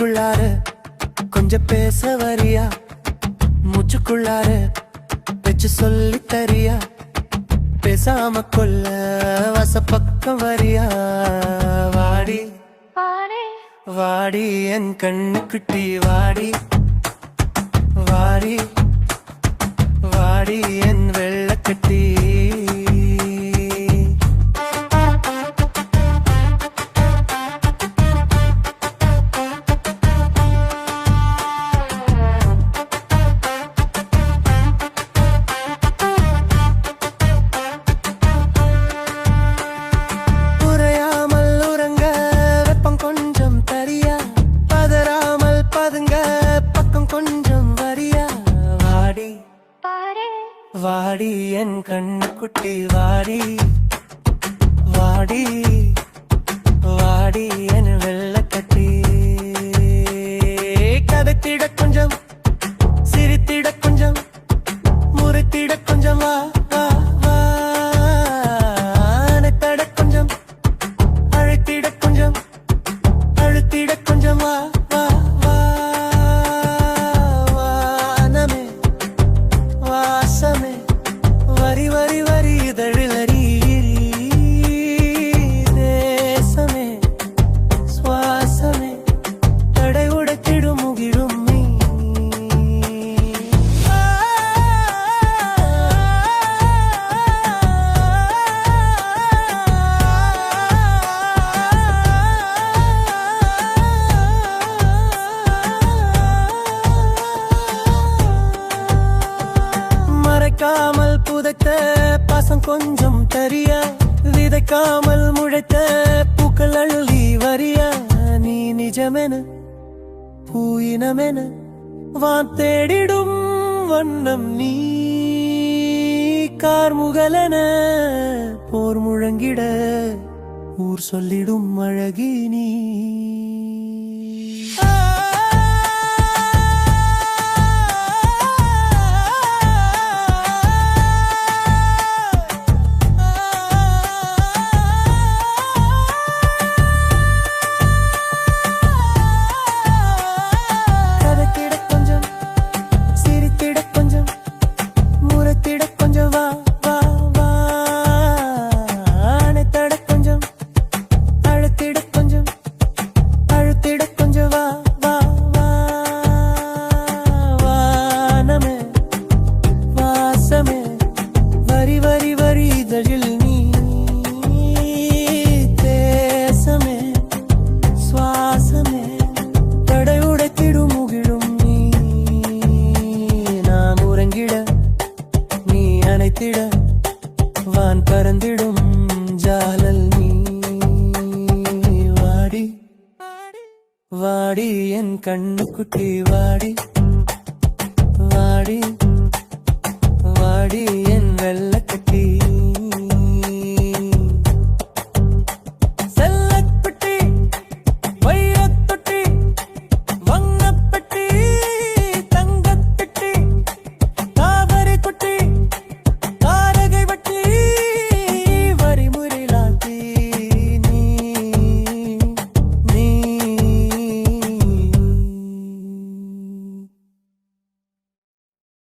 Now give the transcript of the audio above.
நெஞ்சுக்குள்ளார கொஞ்சம் பேச வரியா, மூச்சுக்குள்ளார வச்சு சொல்லி தரியா, பேசாம கொல்ல வசப்பக்கம் வரியா. வாடி வாடி என் கண்ணுக்குட்டி வாடி, வாடி வாடி என் வெள்ளக்கட்டி. வாடி என் கண்ணுக்குட்டி வாடி, வாடி வாடி என் வெள்ளக்கட்டி. கதைத்திட கொஞ்சம், சிரித்திட கொஞ்சம், முறைத்திட கொஞ்சம், வா வா வா. அணைத்தட கொஞ்சம், அழைத்திட கொஞ்சம், அழுத்திட கொஞ்சம், வா வா வா. வானமே வாசமே வரி வரி வரி இதழிலறி, தேசமே சுவாசமே தடை உடைத்திடும் முகிடும் நீ. மறைக்காமல் புதைத்த பாசம் கொஞ்சம் தரியா, விதைக்காமல் முளைத்த பூக்கள் அள்ளி வரியா. நீ நிஜமென பூயினமென வான் தேடிடும் வண்ணம் நீ, கார்முகலென போர் முழங்கிட ஊர் சொல்லிடும் அழகி நீ. வரி வரி வரி இதழில் நீ, தேசமே சுவாசமே தடை உடைத்திடும் முகிடும் நீ. நான் உறங்கிட நீ அணைத்திட வான் பறந்திடும் ஜாலல் நீ. வாடி வாடி என் கண்ணுக்குட்டி வாடி.